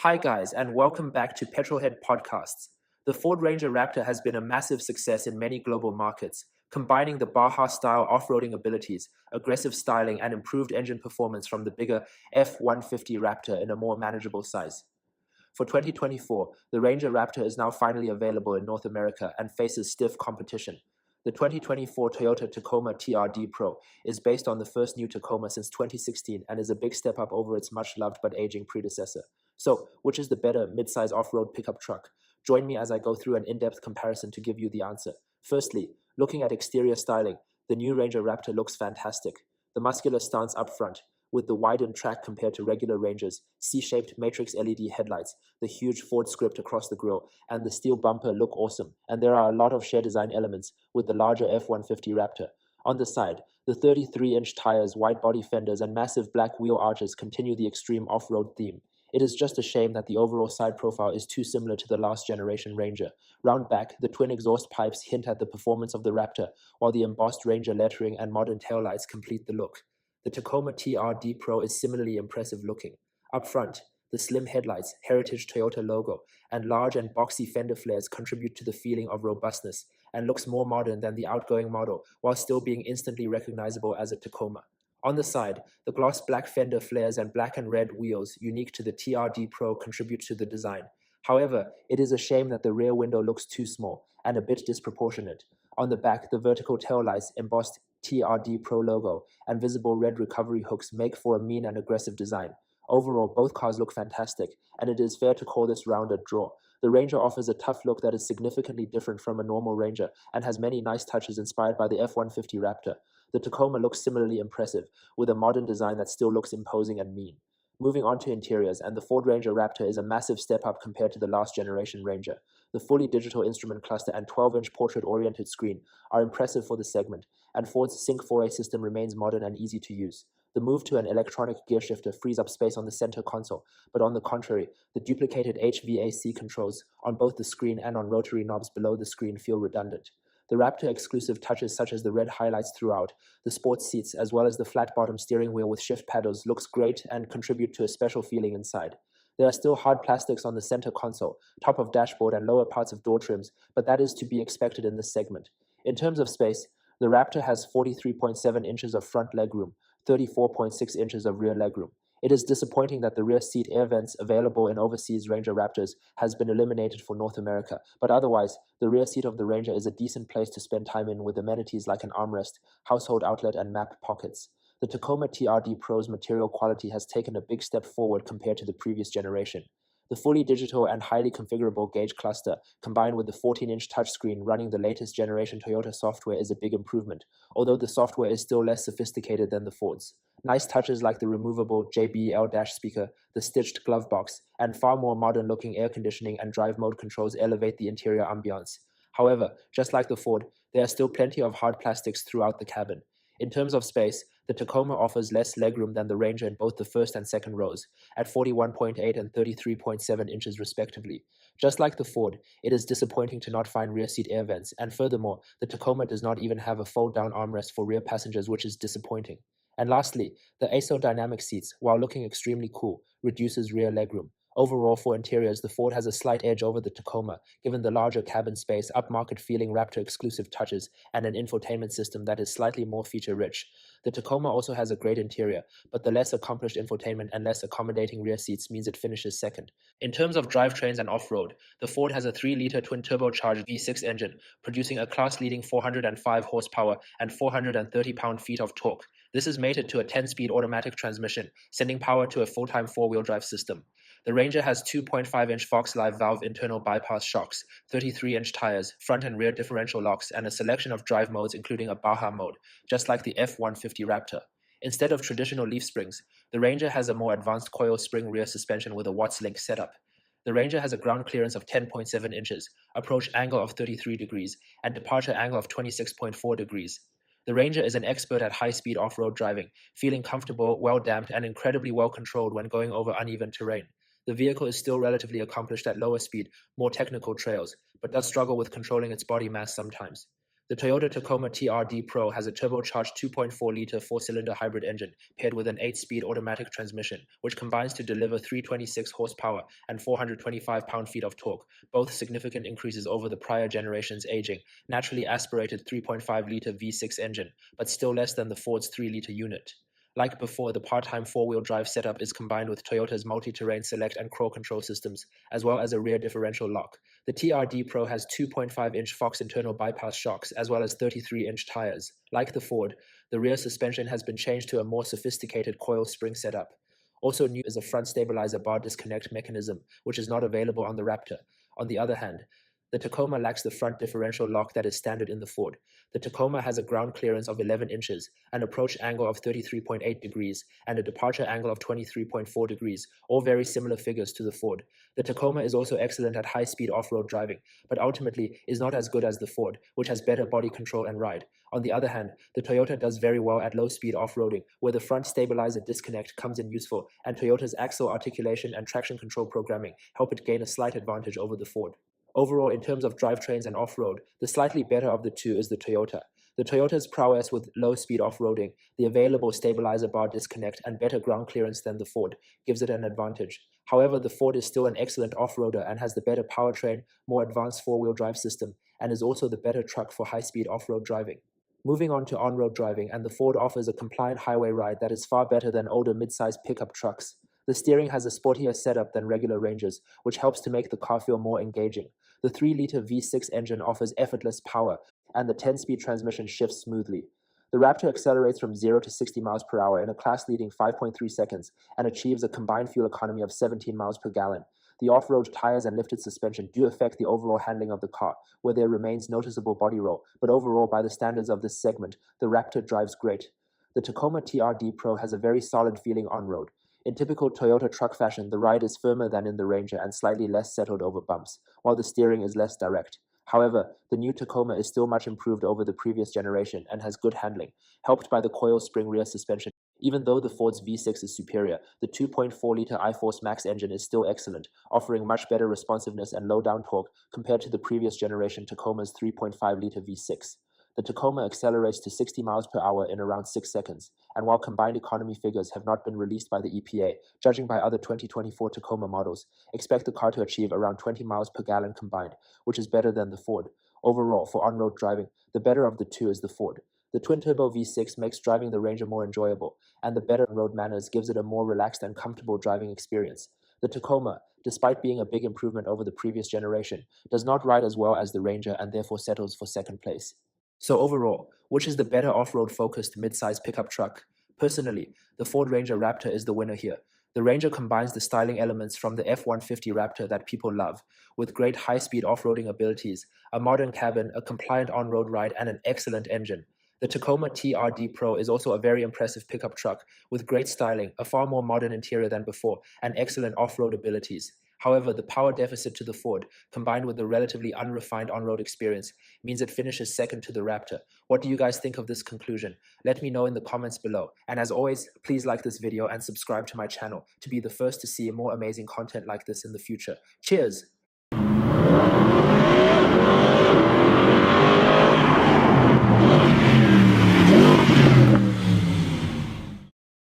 Hi guys, and welcome back to Petrolhead Podcasts. The Ford Ranger Raptor has been a massive success in many global markets, combining the baja-style off-roading abilities, aggressive styling, and improved engine performance from the bigger F150 Raptor in a more manageable size. For 2024, the Ranger Raptor is now finally available in North America and faces stiff competition. The 2024 Toyota Tacoma TRD Pro is based on the first new Tacoma since 2016 and is a big step up over its much-loved but aging predecessor. So, which is the better mid-size off-road pickup truck? Join me as I go through an in-depth comparison to give you the answer. Firstly, looking at exterior styling, the new Ranger Raptor looks fantastic. The muscular stance up front, with the widened track compared to regular Rangers, C-shaped matrix LED headlights, the huge Ford script across the grille, and the steel bumper look awesome, and there are a lot of shared design elements with the larger F150 Raptor. On the side, the 33-inch tires, wide body fenders, and massive black wheel arches continue the extreme off-road theme. It is just a shame that the overall side profile is too similar to the last generation Ranger. Round back, the twin exhaust pipes hint at the performance of the Raptor, while the embossed Ranger lettering and modern taillights complete the look. The Tacoma TRD Pro is similarly impressive looking. Up front, the slim headlights, heritage Toyota logo, and large and boxy fender flares contribute to the feeling of robustness and looks more modern than the outgoing model while still being instantly recognizable as a Tacoma. On the side, the gloss black fender flares and black and red wheels unique to the TRD Pro contribute to the design. However, it is a shame that the rear window looks too small and a bit disproportionate. On the back, the vertical taillights, embossed TRD Pro logo, and visible red recovery hooks make for a mean and aggressive design. Overall, both cars look fantastic, and it is fair to call this round a draw. The Ranger offers a tough look that is significantly different from a normal Ranger and has many nice touches inspired by the F150 Raptor. The Tacoma looks similarly impressive, with a modern design that still looks imposing and mean. Moving on to interiors, and the Ford Ranger Raptor is a massive step up compared to the last generation Ranger. The fully digital instrument cluster and 12-inch portrait-oriented screen are impressive for the segment, and Ford's Sync 4A system remains modern and easy to use. The move to an electronic gear shifter frees up space on the center console, but on the contrary, the duplicated HVAC controls on both the screen and on rotary knobs below the screen feel redundant. The Raptor exclusive touches such as the red highlights throughout, the sports seats, as well as the flat-bottom steering wheel with shift paddles looks great and contribute to a special feeling inside. There are still hard plastics on the center console, top of dashboard, and lower parts of door trims, but that is to be expected in this segment. In terms of space, the Raptor has 43.7 inches of front legroom, 34.6 inches of rear legroom. It is disappointing that the rear seat air vents available in overseas Ranger Raptors has been eliminated for North America, but otherwise, the rear seat of the Ranger is a decent place to spend time in with amenities like an armrest, household outlet, and map pockets. The Tacoma TRD Pro's material quality has taken a big step forward compared to the previous generation. The fully digital and highly configurable gauge cluster, combined with the 14-inch touchscreen running the latest generation Toyota software, is a big improvement, although the software is still less sophisticated than the Ford's. Nice touches like the removable JBL dash speaker, the stitched glove box, and far more modern-looking air conditioning and drive mode controls elevate the interior ambiance. However, just like the Ford, there are still plenty of hard plastics throughout the cabin. In terms of space, the Tacoma offers less legroom than the Ranger in both the first and second rows, at 41.8 and 33.7 inches respectively. Just like the Ford, it is disappointing to not find rear seat air vents, and furthermore, the Tacoma does not even have a fold-down armrest for rear passengers, which is disappointing. And lastly, the aerodynamic seats, while looking extremely cool, reduces rear legroom. Overall, for interiors, the Ford has a slight edge over the Tacoma, given the larger cabin space, upmarket feeling Raptor exclusive touches, and an infotainment system that is slightly more feature-rich. The Tacoma also has a great interior, but the less accomplished infotainment and less accommodating rear seats means it finishes second. In terms of drivetrains and off-road, the Ford has a 3-liter twin-turbocharged V6 engine, producing a class-leading 405 horsepower and 430 pound-feet of torque. This is mated to a 10-speed automatic transmission, sending power to a full-time 4-wheel drive system. The Ranger has 2.5-inch Fox Live valve internal bypass shocks, 33-inch tires, front and rear differential locks, and a selection of drive modes including a Baja mode, just like the F150 Raptor. Instead of traditional leaf springs, the Ranger has a more advanced coil spring rear suspension with a Watts-Link setup. The Ranger has a ground clearance of 10.7 inches, approach angle of 33 degrees, and departure angle of 26.4 degrees. The Ranger is an expert at high-speed off-road driving, feeling comfortable, well-damped, and incredibly well-controlled when going over uneven terrain. The vehicle is still relatively accomplished at lower speed, more technical trails, but does struggle with controlling its body mass sometimes. The Toyota Tacoma TRD Pro has a turbocharged 2.4-liter four-cylinder hybrid engine paired with an 8-speed automatic transmission, which combines to deliver 326 horsepower and 425 pound-feet of torque, both significant increases over the prior generation's aging, naturally aspirated 3.5-liter V6 engine, but still less than the Ford's 3-liter unit. Like before, the part-time four-wheel drive setup is combined with Toyota's multi-terrain select and crawl control systems, as well as a rear differential lock. The TRD Pro has 2.5-inch Fox internal bypass shocks, as well as 33-inch tires. Like the Ford, the rear suspension has been changed to a more sophisticated coil spring setup. Also new is a front stabilizer bar disconnect mechanism, which is not available on the Raptor. On the other hand, the Tacoma lacks the front differential lock that is standard in the Ford. The Tacoma has a ground clearance of 11 inches, an approach angle of 33.8 degrees, and a departure angle of 23.4 degrees, all very similar figures to the Ford. The Tacoma is also excellent at high-speed off-road driving, but ultimately is not as good as the Ford, which has better body control and ride. On the other hand, the Toyota does very well at low-speed off-roading, where the front stabilizer disconnect comes in useful, and Toyota's axle articulation and traction control programming help it gain a slight advantage over the Ford. Overall, in terms of drivetrains and off-road, the slightly better of the two is the Toyota. The Toyota's prowess with low-speed off-roading, the available stabilizer bar disconnect, and better ground clearance than the Ford gives it an advantage. However, the Ford is still an excellent off-roader and has the better powertrain, more advanced four-wheel drive system, and is also the better truck for high-speed off-road driving. Moving on to on-road driving, and the Ford offers a compliant highway ride that is far better than older mid-size pickup trucks. The steering has a sportier setup than regular Rangers, which helps to make the car feel more engaging. The 3-liter V6 engine offers effortless power, and the 10-speed transmission shifts smoothly. The Raptor accelerates from 0 to 60 miles per hour in a class-leading 5.3 seconds and achieves a combined fuel economy of 17 miles per gallon. The off-road tires and lifted suspension do affect the overall handling of the car, where there remains noticeable body roll, but overall, by the standards of this segment, the Raptor drives great. The Tacoma TRD Pro has a very solid feeling on-road. In typical Toyota truck fashion, the ride is firmer than in the Ranger and slightly less settled over bumps, while the steering is less direct. However, the new Tacoma is still much improved over the previous generation and has good handling, helped by the coil spring rear suspension. Even though the Ford's V6 is superior, the 2.4-liter iForce Max engine is still excellent, offering much better responsiveness and low-down torque compared to the previous generation Tacoma's 3.5-liter V6. The Tacoma accelerates to 60 miles per hour in around 6 seconds, and while combined economy figures have not been released by the EPA, judging by other 2024 Tacoma models, expect the car to achieve around 20 miles per gallon combined, which is better than the Ford. Overall, for on-road driving, the better of the two is the Ford. The twin-turbo V6 makes driving the Ranger more enjoyable, and the better road manners gives it a more relaxed and comfortable driving experience. The Tacoma, despite being a big improvement over the previous generation, does not ride as well as the Ranger and therefore settles for second place. So overall, which is the better off-road focused mid-size pickup truck? Personally, the Ford Ranger Raptor is the winner here. The Ranger combines the styling elements from the F150 Raptor that people love, with great high-speed off-roading abilities, a modern cabin, a compliant on-road ride, and an excellent engine. The Tacoma TRD Pro is also a very impressive pickup truck, with great styling, a far more modern interior than before, and excellent off-road abilities. However, the power deficit to the Ford, combined with the relatively unrefined on-road experience, means it finishes second to the Raptor. What do you guys think of this conclusion? Let me know in the comments below. And as always, please like this video and subscribe to my channel to be the first to see more amazing content like this in the future. Cheers!